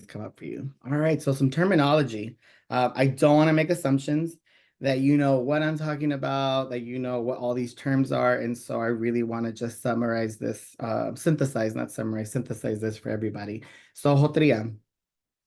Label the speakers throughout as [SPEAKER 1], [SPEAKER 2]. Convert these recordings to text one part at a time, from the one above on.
[SPEAKER 1] come up for you. All right, so some terminology. I don't want to make assumptions that you know what I'm talking about, that you know what all these terms are. And so I really want to just summarize this, synthesize, not summarize, synthesize this for everybody. So Jotria.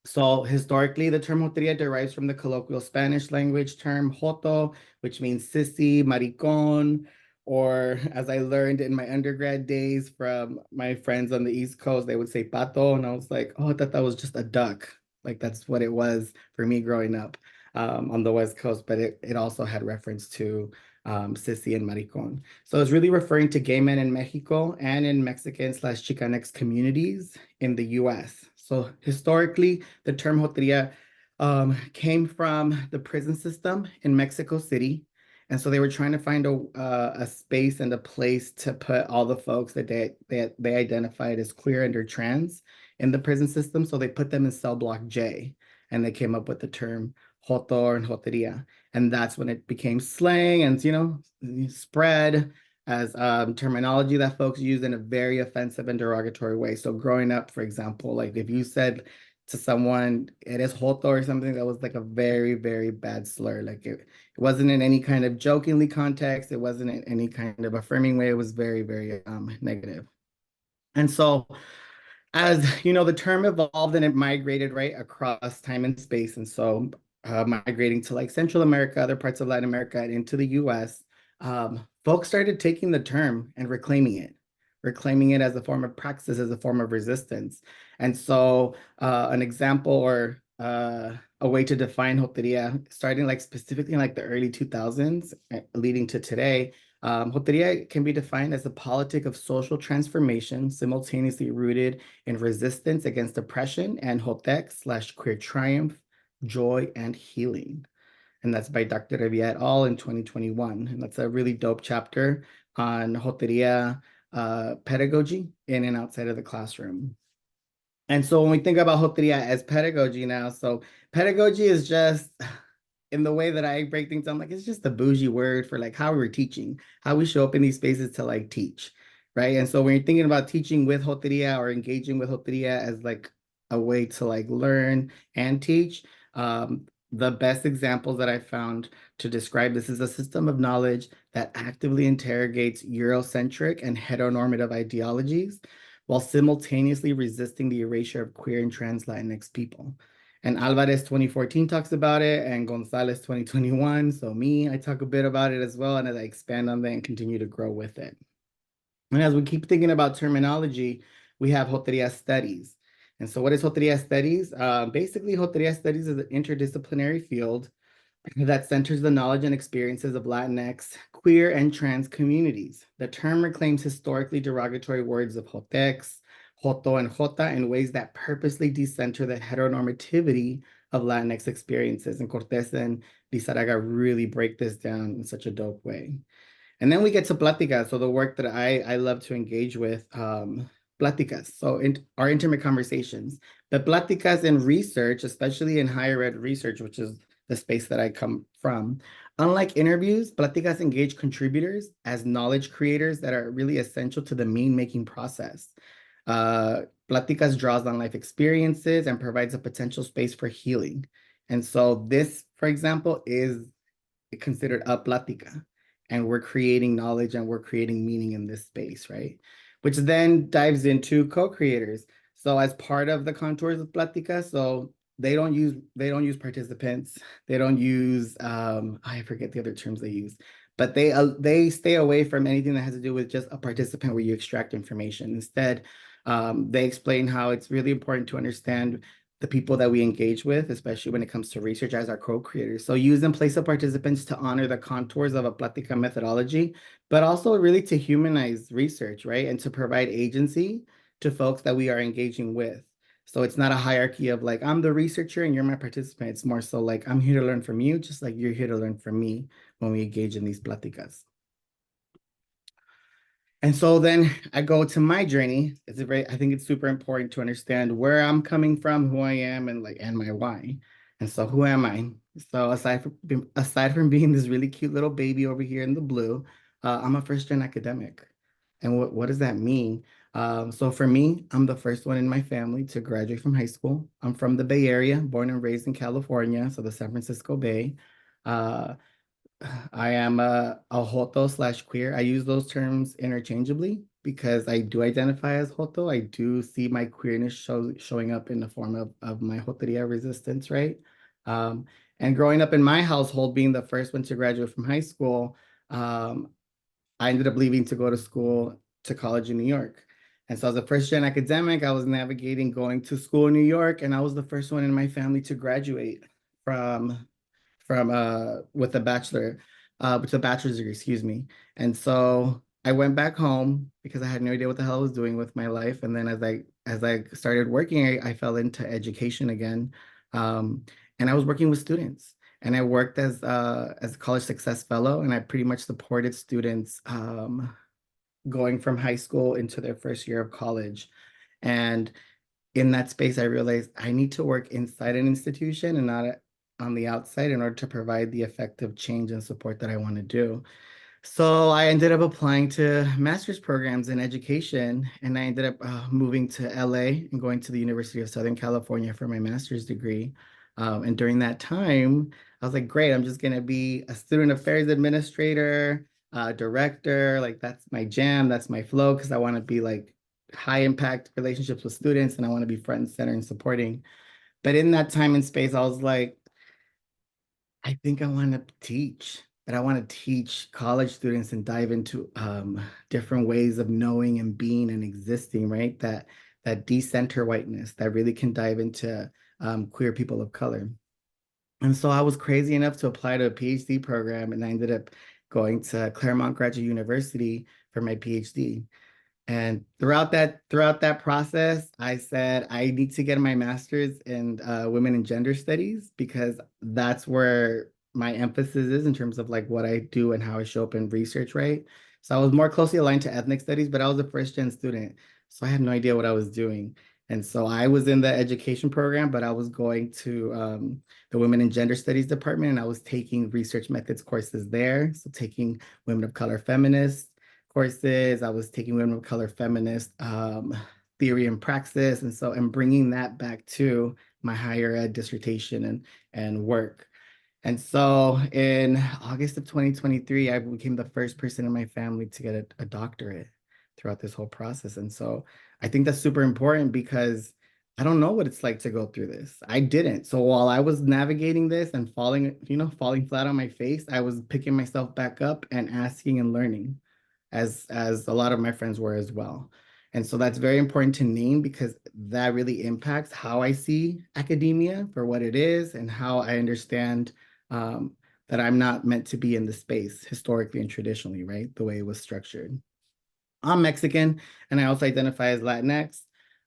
[SPEAKER 1] So historically, the term Jotria derives from the colloquial Spanish language term joto, which means sissy, maricon, or as I learned in my undergrad days from my friends on the East Coast, they would say pato, and I was like, oh, I thought that was just a duck. Like that's what it was for me growing up on the West Coast, but it also had reference to sissy and maricon. So it's really referring to gay men in Mexico and in Mexican/Chicanx communities in the US. So historically, the term Jotria came from the prison system in Mexico City. And so they were trying to find a space and a place to put all the folks that they identified as queer and or trans in the prison system. So they put them in cell block J, and they came up with the term Jotor and Joteria. And that's when it became slang and, you know, spread as terminology that folks use in a very offensive and derogatory way. So growing up, for example, like if you said to someone, it is joto or something, that was like a very, very bad slur. Like it wasn't in any kind of jokingly context. It wasn't in any kind of affirming way. It was very, very negative. And so as you know, the term evolved and it migrated right across time and space. And so migrating to like Central America, other parts of Latin America, and into the US, folks started taking the term and reclaiming it as a form of praxis, as a form of resistance. And so an example or a way to define Joteria, starting like specifically in like the early 2000s, leading to today, Joteria can be defined as a politic of social transformation simultaneously rooted in resistance against oppression and Jotec/queer triumph, joy, and healing. And that's by Dr. Revia et al. In 2021. And that's a really dope chapter on Joteria pedagogy in and outside of the classroom. And so when we think about Jotria as pedagogy now, so pedagogy is just in the way that I break things down, like it's just a bougie word for like how we're teaching, how we show up in these spaces to like teach, right? And so when you're thinking about teaching with Jotria or engaging with Jotria as like a way to like learn and teach, the best examples that I found to describe this is a system of knowledge that actively interrogates Eurocentric and heteronormative ideologies while simultaneously resisting the erasure of queer and trans Latinx people. And Alvarez 2014 talks about it, and Gonzalez 2021. So me, I talk a bit about it as well, and as I expand on that and continue to grow with it. And as we keep thinking about terminology, we have Jotria studies. And so what is Jotria studies? Basically, Jotria studies is an interdisciplinary field that centers the knowledge and experiences of Latinx, queer, and trans communities. The term reclaims historically derogatory words of Jotex, Joto, and Jota in ways that purposely decenter the heteronormativity of Latinx experiences. And Cortés and Lizarraga really break this down in such a dope way. And then we get to pláticas, so the work that I love to engage with, pláticas, so our intimate conversations. But pláticas in research, especially in higher ed research, which is the space that I come from, unlike interviews, pláticas engage contributors as knowledge creators that are really essential to the meaning-making process. Pláticas draws on life experiences and provides a potential space for healing. And so this, for example, is considered a plática, and we're creating knowledge and we're creating meaning in this space, right? Which then dives into co-creators. So as part of the contours of plática, so they don't use participants, they don't use I forget the other terms they use, but they stay away from anything that has to do with just a participant where you extract information. Instead, they explain how it's really important to understand the people that we engage with, especially when it comes to research as our co-creators. So use and place of participants to honor the contours of a plática methodology, but also really to humanize research, right? And to provide agency to folks that we are engaging with. So it's not a hierarchy of like, I'm the researcher and you're my participant. It's more so like, I'm here to learn from you, just like you're here to learn from me when we engage in these pláticas. And so then I go to my journey. I think it's super important to understand where I'm coming from, who I am, and my why. And so who am I? So aside from being this really cute little baby over here in the blue, I'm a first-gen academic. And what does that mean? So for me, I'm the first one in my family to graduate from high school. I'm from the Bay Area, born and raised in California, so the San Francisco Bay. Uh, I am a Joto slash queer. I use those terms interchangeably because I do identify as Joto. I do see my queerness showing up in the form of my Joteria resistance, right? Um, and growing up in my household, being the first one to graduate from high school, um, I ended up leaving to go to school to college in New York. And so as a first gen academic, I was navigating going to school in New York, and I was the first one in my family to graduate from with a with a bachelor's degree, excuse me. And so I went back home because I had no idea what the hell I was doing with my life. And then as I started working, I fell into education again. Um, and I was working with students. And I worked as a college success fellow, and I pretty much supported students going from high school into their first year of college. And in that space, I realized I need to work inside an institution and not on the outside in order to provide the effective change and support that I want to do. So I ended up applying to master's programs in education, and I ended up moving to LA and going to the University of Southern California for my master's degree. And during that time, I was like, great, I'm just going to be a student affairs administrator, director. Like, that's my jam, that's my flow, because I want to be like high impact relationships with students and I want to be front and center and supporting. But in that time and space, I was like, I think I want to teach, but I want to teach college students and dive into different ways of knowing and being and existing, right? That decenter whiteness that really can dive into queer people of color. And so I was crazy enough to apply to a PhD program, and I ended up going to Claremont Graduate University for my PhD. And throughout that process, I said I need to get my master's in women and gender studies because that's where my emphasis is in terms of like what I do and how I show up in research, right? So I was more closely aligned to ethnic studies, but I was a first gen student, so I had no idea what I was doing. And so I was in the education program, but I was going to the women and gender studies department, and I was taking research methods courses there. So taking women of color feminists courses. I was taking women of color feminist theory and praxis, and so and bringing that back to my higher ed dissertation and work. And so in August of 2023, I became the first person in my family to get a doctorate throughout this whole process. And so I think that's super important because I don't know what it's like to go through this. I didn't. So while I was navigating this and falling flat on my face, I was picking myself back up and asking and learning as a lot of my friends were as well. And so that's very important to name because that really impacts how I see academia for what it is and how I understand um, that I'm not meant to be in the space historically and traditionally, right? The way it was structured. I'm Mexican and I also identify as Latinx.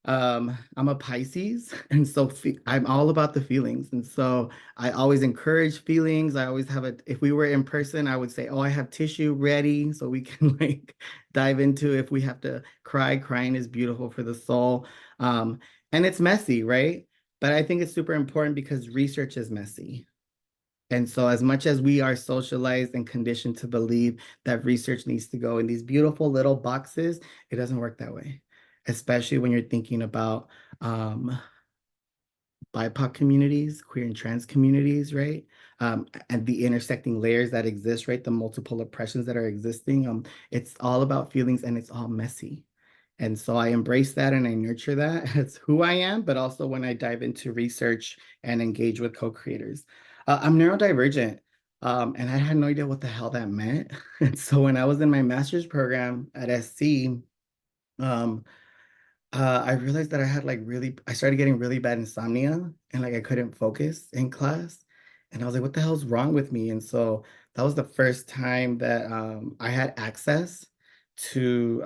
[SPEAKER 1] I'm a Pisces, and so I'm all about the feelings. And so I always encourage feelings. I always have if we were in person, I would say, oh, I have tissue ready so we can like dive into if we have to cry. Crying is beautiful for the soul. And it's messy, right? But I think it's super important because research is messy. And so, as much as we are socialized and conditioned to believe that research needs to go in these beautiful little boxes, it doesn't work that way, especially when you're thinking about um, BIPOC communities, queer and trans communities, right? And the intersecting layers that exist, right? The multiple oppressions that are existing. It's all about feelings and it's all messy. And so I embrace that and I nurture that. It's who I am, but also when I dive into research and engage with co-creators. I'm neurodivergent, and I had no idea what the hell that meant. And so when I was in my master's program at SC, um, I realized that I started getting really bad insomnia and like I couldn't focus in class. And I was like, what the hell's wrong with me? And so that was the first time that I had access to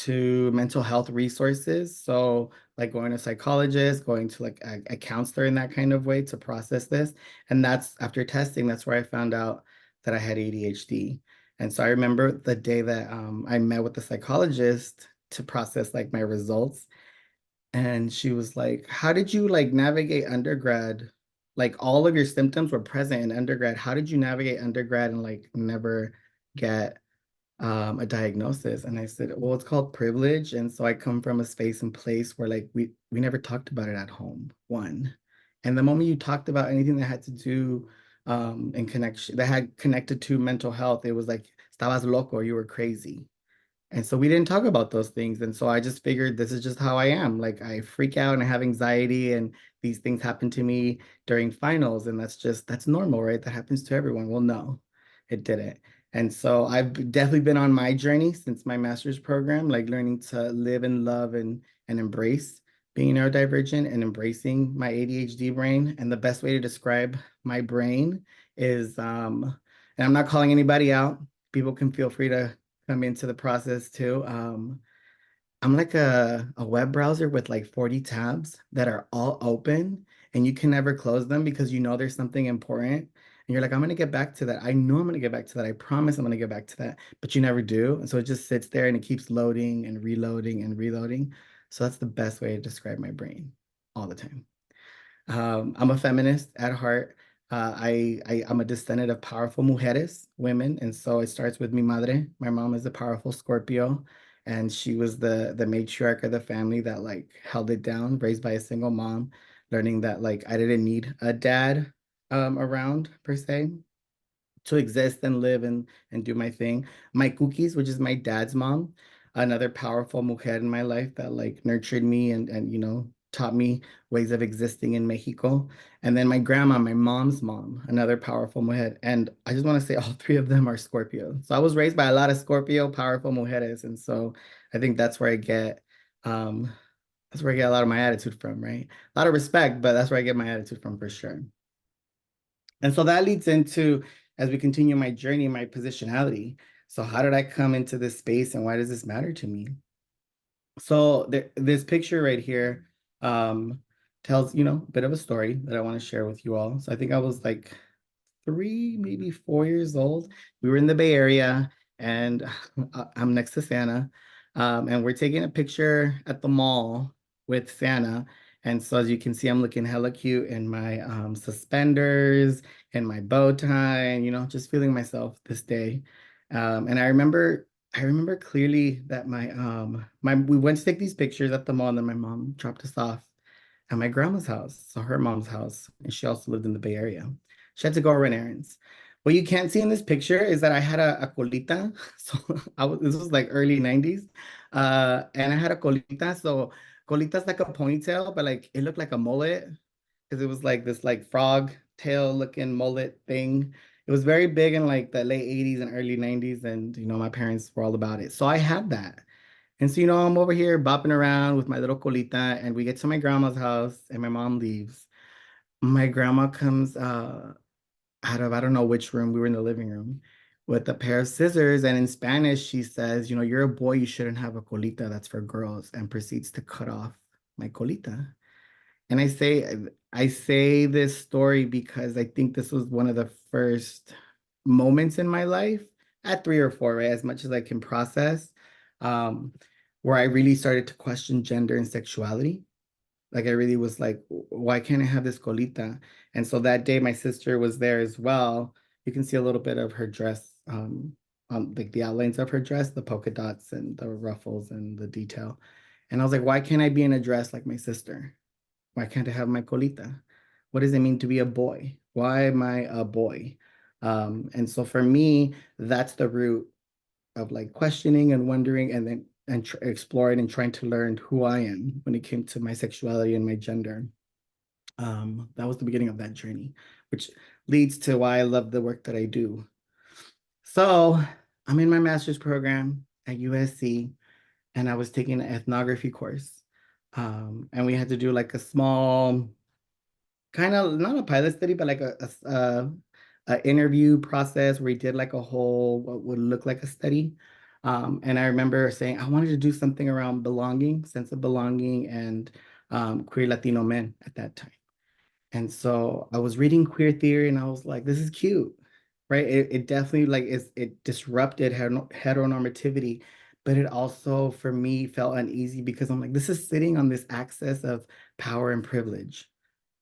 [SPEAKER 1] mental health resources. So like going to psychologist, going to like a counselor in that kind of way to process this. And that's after testing, that's where I found out that I had ADHD. And so I remember the day that I met with the psychologist to process like my results. And she was like, how did you like navigate undergrad? Like all of your symptoms were present in undergrad. How did you navigate undergrad and like never get a diagnosis. And I said, well, it's called privilege. And so I come from a space and place where like we never talked about it at home, one. And the moment you talked about anything that had to do in connection that had connected to mental health, it was like estabas loco, you were crazy. And so we didn't talk about those things. And so I just figured this is just how I am. Like I freak out and I have anxiety and these things happen to me during finals. And that's normal, right? That happens to everyone. Well, no, it didn't. And so I've definitely been on my journey since my master's program, like learning to live and love and embrace being neurodivergent and embracing my ADHD brain. And the best way to describe my brain is, and I'm not calling anybody out. People can feel free to come into the process too. I'm like a web browser with like 40 tabs that are all open and you can never close them because you know there's something important. And you're like, I'm gonna get back to that. I know I'm gonna get back to that. I promise I'm gonna get back to that. But you never do. And so it just sits there and it keeps loading and reloading and reloading. So that's the best way to describe my brain all the time. I'm a feminist at heart. I'm a descendant of powerful mujeres, women, and so it starts with mi madre. My mom is a powerful Scorpio, and she was the matriarch of the family that like held it down, raised by a single mom, learning that like I didn't need a dad around per se to exist and live and do my thing. My cookies, which is my dad's mom, another powerful mujer in my life that like nurtured me and taught me ways of existing in Mexico. And then my grandma, my mom's mom, another powerful mujer. And I just want to say all three of them are Scorpio. So I was raised by a lot of Scorpio powerful mujeres. And so I think um that's where I get a lot of my attitude from, right? A lot of respect, but that's where I get my attitude from for sure. And so that leads into, as we continue my journey, my positionality. So how did I come into this space and why does this matter to me? So this picture right here tells, a bit of a story that I want to share with you all. So I think I was like 3, maybe 4 years old. We were in the Bay Area and I'm next to Santa. And we're taking a picture at the mall with Santa. And so as you can see, I'm looking hella cute in my suspenders and my bow tie and, just feeling myself this day. And I remember clearly that we went to take these pictures at the mall and then my mom dropped us off at my grandma's house, so her mom's house, and she also lived in the Bay Area. She had to go run errands. What you can't see in this picture is that I had a colita. So this was like early 90s. And I had a colita. So colita's like a ponytail, but like it looked like a mullet because it was like this like frog tail looking mullet thing. It was very big in like the late 80s and early 90s. And my parents were all about it. So I had that. And so, I'm over here bopping around with my little colita, and we get to my grandma's house, and my mom leaves. My grandma comes out of I don't know which room. We were in the living room with a pair of scissors, and in Spanish, she says, "You're a boy, you shouldn't have a colita. That's for girls," and proceeds to cut off my colita. And I say this story because I think this was one of the first moments in my life at 3 or 4, right? As much as I can process, um, where I really started to question gender and sexuality. Like I really was like, why can't I have this colita? And so that day my sister was there as well. You can see a little bit of her dress, on like the outlines of her dress, the polka dots and the ruffles and the detail. And I was like, why can't I be in a dress like my sister? Why can't I have my colita? What does it mean to be a boy? Why am I a boy? And so for me, that's the root of like questioning and wondering and then exploring and trying to learn who I am when it came to my sexuality and my gender. That was the beginning of that journey, which leads to why I love the work that I do. So I'm in my master's program at USC and I was taking an ethnography course. And we had to do like a small kind of not a pilot study, but like a interview process where we did like a whole what would look like a study. And I remember saying I wanted to do something around belonging, sense of belonging, and queer Latino men at that time. And so I was reading queer theory, and I was like, this is cute, right? It definitely like it disrupted heteronormativity, but it also for me felt uneasy because I'm like, this is sitting on this axis of power and privilege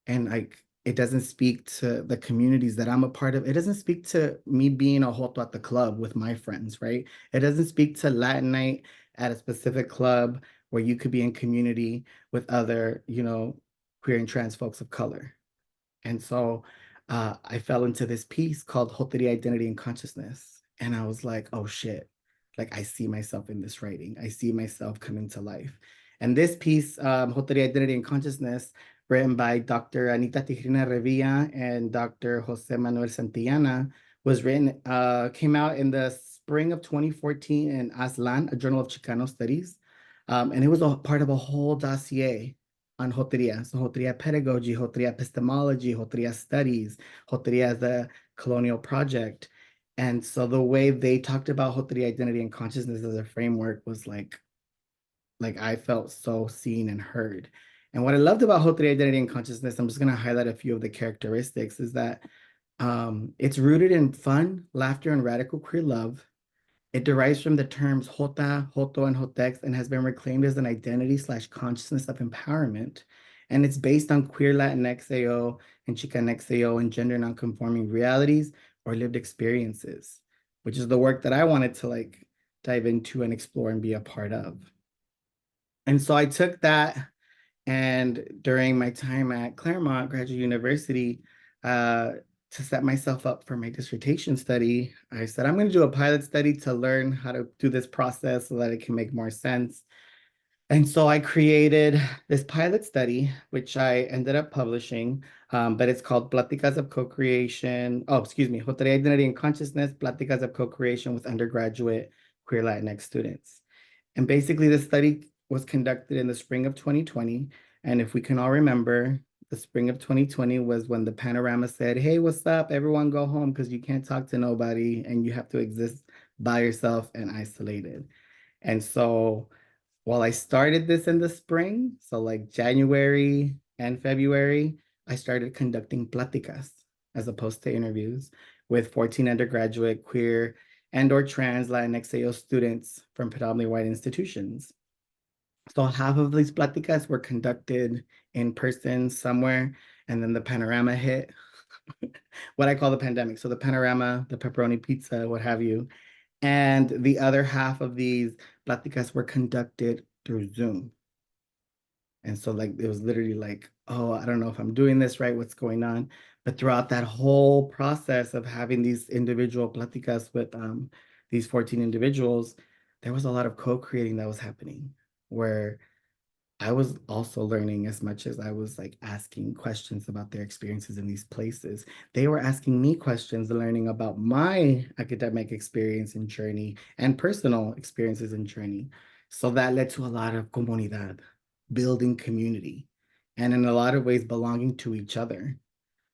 [SPEAKER 1] and like It doesn't speak to the communities that I'm a part of. It doesn't speak to me being a Joto at the club with my friends, right? It doesn't speak to Latin night at a specific club where you could be in community with other, queer and trans folks of color. And so I fell into this piece called Joteri Identity and Consciousness. And I was like, oh shit, like I see myself in this writing. I see myself coming to life. And this piece, Joteri Identity and Consciousness, written by Dr. Anita Tigrina Revilla and Dr. Jose Manuel Santillana, came out in the spring of 2014 in Aslan, a journal of Chicano studies. And it was a part of a whole dossier on Joteria. So Joteria pedagogy, Joteria epistemology, Joteria studies, Joteria as a colonial project. And so the way they talked about Joteria identity and consciousness as a framework was like I felt so seen and heard. And what I loved about Joteria identity and consciousness, I'm just going to highlight a few of the characteristics, is that it's rooted in fun, laughter, and radical queer love. It derives from the terms Jota, Joto, and Jotex and has been reclaimed as an identity/consciousness of empowerment. And it's based on queer Latinx AO and Chicanx AO and gender nonconforming realities or lived experiences, which is the work that I wanted to like dive into and explore and be a part of. And so I took that, and during my time at Claremont Graduate University, to set myself up for my dissertation study, I said, I'm going to do a pilot study to learn how to do this process so that it can make more sense. And so I created this pilot study, which I ended up publishing, but it's called Pláticas of Co-Creation. Oh, excuse me, Joteria Identity and Consciousness, Pláticas of Co-Creation with Undergraduate Queer Latinx Students. And basically, the study was conducted in the spring of 2020. And if we can all remember, the spring of 2020 was when the panorama said, hey, what's up? Everyone go home because you can't talk to nobody and you have to exist by yourself and isolated. And so while I started this in the spring, so like January and February, I started conducting pláticas as opposed to interviews with 14 undergraduate queer and or trans Latinx AO students from predominantly white institutions. So half of these pláticas were conducted in person somewhere, and then the panorama hit, what I call the pandemic. So the panorama, the pepperoni pizza, what have you. And the other half of these pláticas were conducted through Zoom. And so like it was literally like, oh, I don't know if I'm doing this right, what's going on. But throughout that whole process of having these individual pláticas with these 14 individuals, there was a lot of co-creating that was happening where I was also learning as much as I was like asking questions about their experiences in these places. They were asking me questions, learning about my academic experience and journey and personal experiences and journey. So that led to a lot of comunidad, building community, and in a lot of ways belonging to each other.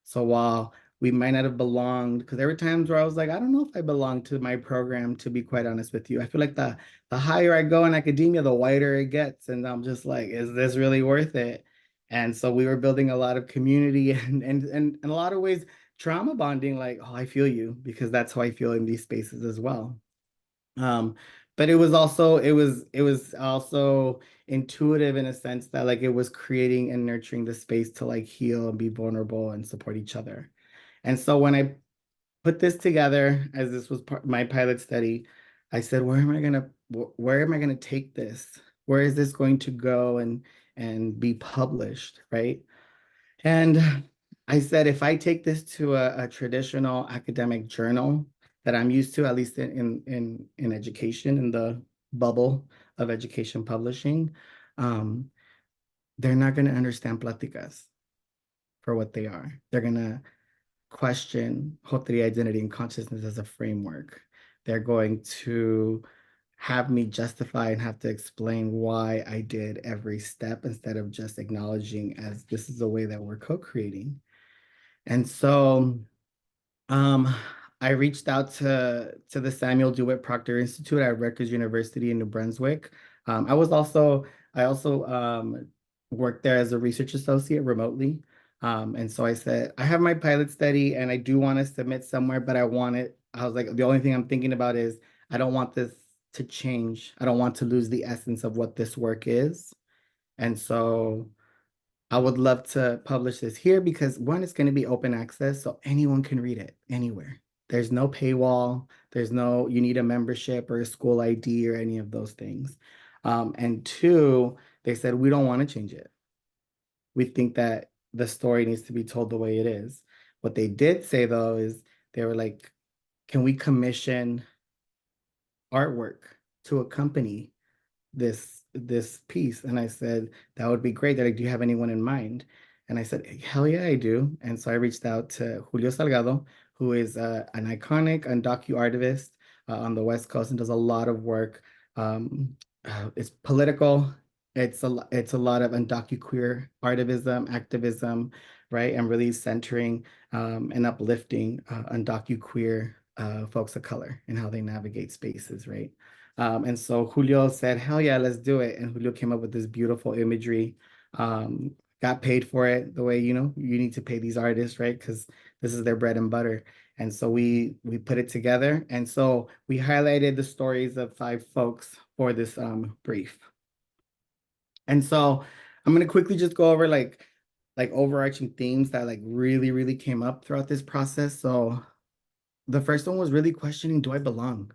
[SPEAKER 1] So while we might not have belonged, because there were times where I was like, I don't know if I belong to my program, to be quite honest with you. I feel like the higher I go in academia, the whiter it gets. And I'm just like, is this really worth it? And so we were building a lot of community and in a lot of ways, trauma bonding, like, oh, I feel you, because that's how I feel in these spaces as well. Um, but it was also intuitive in a sense that like it was creating and nurturing the space to like heal and be vulnerable and support each other. And so when I put this together, as this was my pilot study, I said, where am I gonna take this? Where is this going to go and be published, right? And I said, if I take this to a traditional academic journal that I'm used to, at least in education, in the bubble of education publishing, um, they're not going to understand pláticas for what they are. They're going to question Joteri identity and consciousness as a framework. They're going to have me justify and have to explain why I did every step instead of just acknowledging as this is the way that we're co-creating. And so um, I reached out to the Samuel DeWitt Proctor Institute at Rutgers University in New Brunswick. I also worked there as a research associate remotely. And so I said, I have my pilot study and I do want to submit somewhere, but I was like, the only thing I'm thinking about is I don't want this to change. I don't want to lose the essence of what this work is. And so I would love to publish this here because one, it's going to be open access, so anyone can read it anywhere. There's no paywall. There's no, you need a membership or a school ID or any of those things. And two, they said, we don't want to change it. We think that the story needs to be told the way it is. What they did say though is they were like, can we commission artwork to accompany this piece? And I said, that would be great. They're like, do you have anyone in mind? And I said, hell yeah, I do. And so I reached out to Julio Salgado, who is an iconic undocu artivist on the West Coast and does a lot of work. It's political. It's a lot of undocu queer artivism, activism, right? And really centering and uplifting undocu queer folks of color and how they navigate spaces, right? And so Julio said, hell yeah, let's do it. And Julio came up with this beautiful imagery, got paid for it the way, you need to pay these artists, right? Because this is their bread and butter. And so we put it together. And so we highlighted the stories of 5 folks for this brief. And so I'm going to quickly just go over like overarching themes that like really, really came up throughout this process. So the first one was really questioning, do I belong?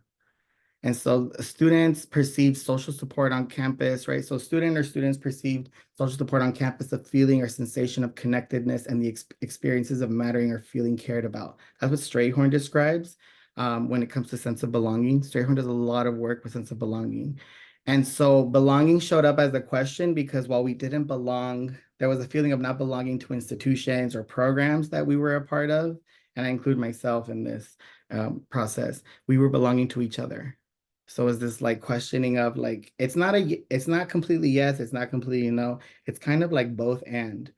[SPEAKER 1] And so students perceive social support on campus, right? So students perceived social support on campus, a feeling or sensation of connectedness and the experiences of mattering or feeling cared about. That's what Strayhorn describes when it comes to sense of belonging. Strayhorn does a lot of work with sense of belonging. And so belonging showed up as a question because while we didn't belong, there was a feeling of not belonging to institutions or programs that we were a part of. And I include myself in this process. We were belonging to each other. So is this like questioning of like, it's not completely yes, it's not completely no. It's kind of like both and.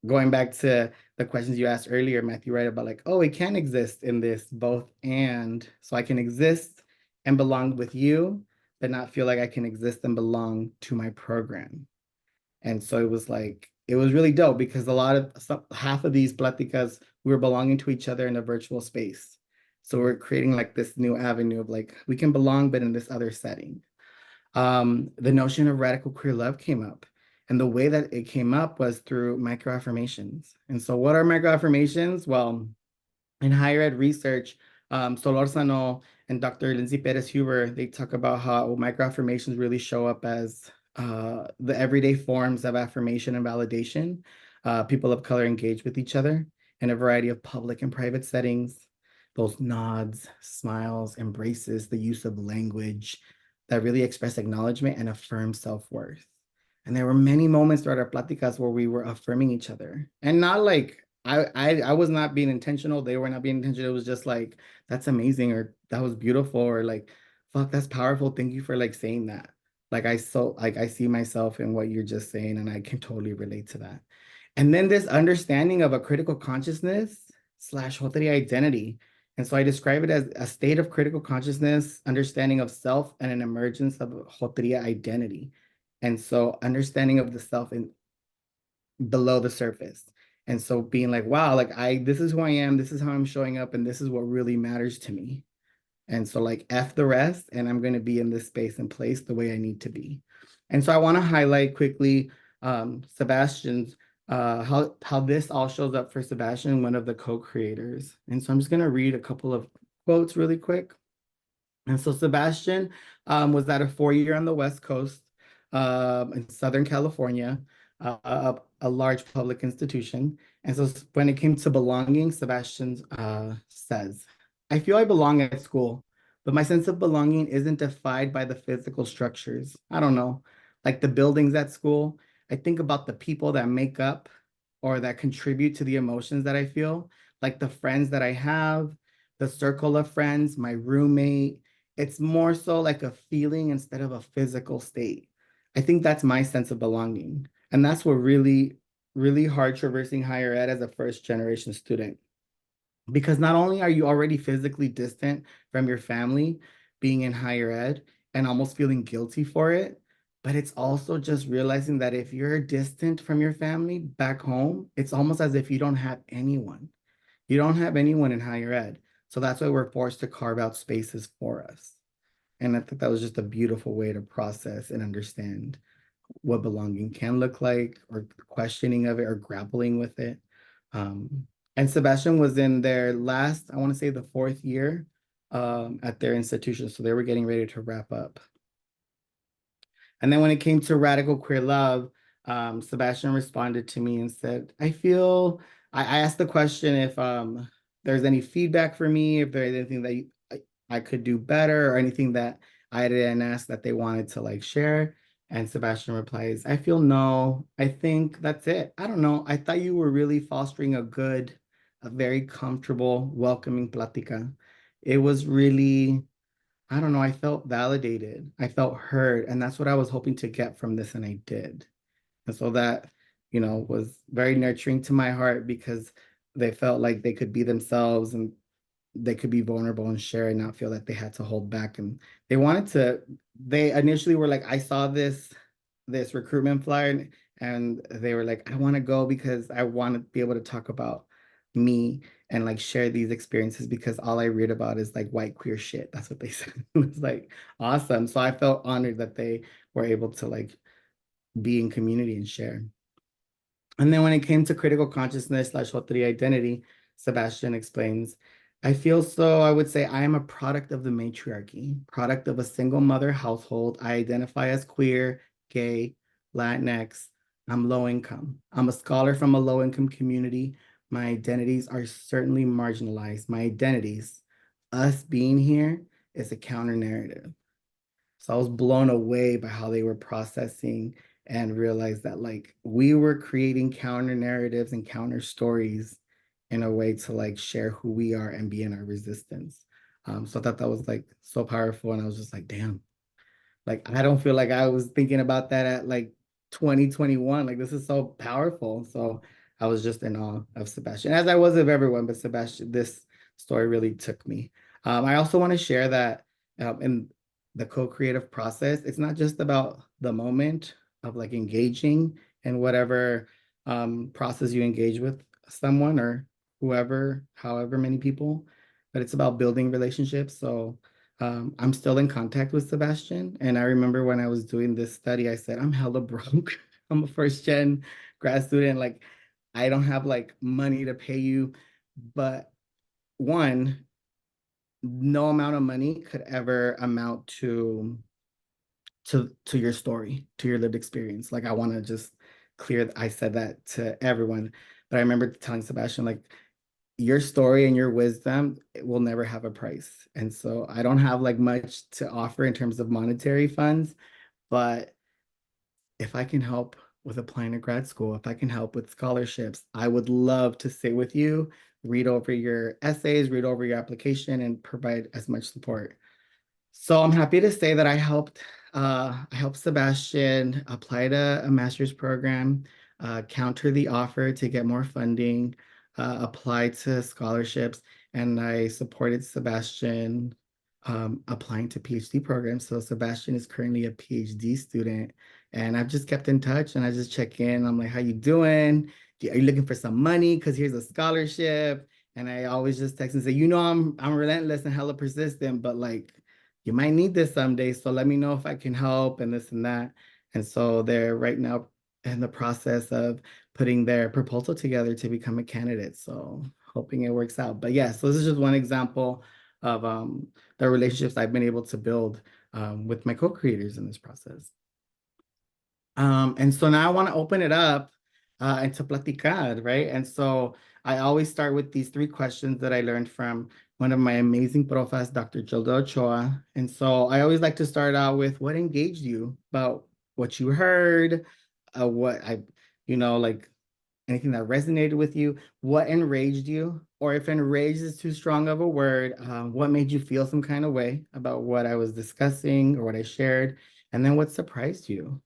[SPEAKER 1] Going back to the questions you asked earlier, Matthew, right, about like, oh, it can exist in this both and. So I can exist and belong with you, but not feel like I can exist and belong to my program. And so it was like, it was really dope because half of these platicas, we were belonging to each other in a virtual space. So we're creating like this new avenue of like, we can belong, but in this other setting. The notion of radical queer love came up. And the way that it came up was through microaffirmations. And so what are microaffirmations? Well, in higher ed research, Solórzano and Dr. Lindsay Perez Huber, they talk about how microaffirmations really show up as the everyday forms of affirmation and validation. People of color engage with each other in a variety of public and private settings. Those nods, smiles, embraces, the use of language that really express acknowledgement and affirm self-worth. And there were many moments throughout our pláticas where we were affirming each other. And not like I was not being intentional. They were not being intentional. It was just like, that's amazing, or that was beautiful, or like, fuck, that's powerful. Thank you for like saying that. Like I see myself in what you're just saying, and I can totally relate to that. And then this understanding of a critical consciousness slash Joteri identity. And so I describe it as a state of critical consciousness, understanding of self, and an emergence of Joteri identity. And so understanding of the self in below the surface. And so being like, wow, like this is who I am, this is how I'm showing up, and this is what really matters to me. And so like F the rest, and I'm going to be in this space and place the way I need to be. And so I want to highlight quickly Sebastian's how this all shows up for Sebastian, one of the co-creators. And so I'm just going to read a couple of quotes really quick. And so Sebastian was at a 4-year on the West Coast in Southern California, a large public institution. And so when it came to belonging, Sebastian says, I feel I belong at school, but my sense of belonging isn't defined by the physical structures. I don't know, like the buildings at school. I think about the people that make up or that contribute to the emotions that I feel, like the friends that I have, the circle of friends, my roommate. It's more so like a feeling instead of a physical state. I think that's my sense of belonging. And that's what really hard traversing higher ed as a first generation student. Because not only are you already physically distant from your family being in higher ed and almost feeling guilty for it, but it's also just realizing that if you're distant from your family back home, it's almost as if you don't have anyone. You don't have anyone in higher ed. So that's why we're forced to carve out spaces for us. And I think that was just a beautiful way to process and understand what belonging can look like, or questioning of it, or grappling with it. And Sebastian was in their last, I want to say the fourth year at their institution. So they were getting ready to wrap up. And then when it came to radical queer love, Sebastian responded to me and said, I asked the question if there's any feedback for me, if there's anything that I could do better, or anything that I didn't ask that they wanted to like share. And Sebastian replies, I feel no, I think that's it. I don't know. I thought you were really fostering a very comfortable, welcoming plática. It was really, I don't know, I felt validated. I felt heard. And that's what I was hoping to get from this, and I did. And so that, was very nurturing to my heart, because they felt like they could be themselves, and they could be vulnerable and share, and not feel that they had to hold back. And they initially were like, I saw this recruitment flyer, and they were like, I want to go because I want to be able to talk about me and like share these experiences, because all I read about is like white queer shit. That's what they said. It was like awesome. So I felt honored that they were able to like be in community and share. And then when it came to critical consciousness slash Joteri identity, Sebastian explains, I would say I am a product of the matriarchy, product of a single mother household. I identify as queer, gay, Latinx. I'm low income. I'm a scholar from a low income community. My identities are certainly marginalized. My identities, us being here, is a counter narrative. So I was blown away by how they were processing, and realized that like we were creating counter narratives and counter stories in a way to like share who we are and be in our resistance. So I thought that was like so powerful. And I was just like, damn, like I don't feel like I was thinking about that at like 2021. Like this is so powerful. So I was just in awe of Sebastian, as I was of everyone, but Sebastian, this story really took me. I also want to share that in the co-creative process, it's not just about the moment of like engaging in whatever process you engage with someone, or whoever, however many people, but it's about building relationships. So I'm still in contact with Sebastian. And I remember when I was doing this study, I said, I'm hella broke. I'm a first gen grad student. Like, I don't have like money to pay you. But one, no amount of money could ever amount to your story, to your lived experience. Like, I want to just I said that to everyone. But I remember telling Sebastian, like, your story and your wisdom, it will never have a price. And so I don't have like much to offer in terms of monetary funds, but if I can help with applying to grad school, if I can help with scholarships, I would love to sit with you, read over your essays, read over your application, and provide as much support. So I'm happy to say that I helped Sebastian apply to a master's program, counter the offer to get more funding, apply to scholarships, and I supported Sebastian applying to PhD programs. So Sebastian is currently a PhD student, and I've just kept in touch, and I just check in. I'm like, how you doing? Are you looking for some money? Because here's a scholarship. And I always just text and say, I'm relentless and hella persistent, but like you might need this someday. So let me know if I can help, and this and that. And so they're right now in the process of putting their proposal together to become a candidate. So hoping it works out. But yeah, so this is just one example of the relationships I've been able to build with my co-creators in this process. And so now I want to open it up and to platicar, right? And so I always start with these three questions that I learned from one of my amazing profas, Dr. Gilda Ochoa. And so I always like to start out with what engaged you about what you heard, what I, like anything that resonated with you, what enraged you, or if enraged is too strong of a word, what made you feel some kind of way about what I was discussing or what I shared, and then what surprised you.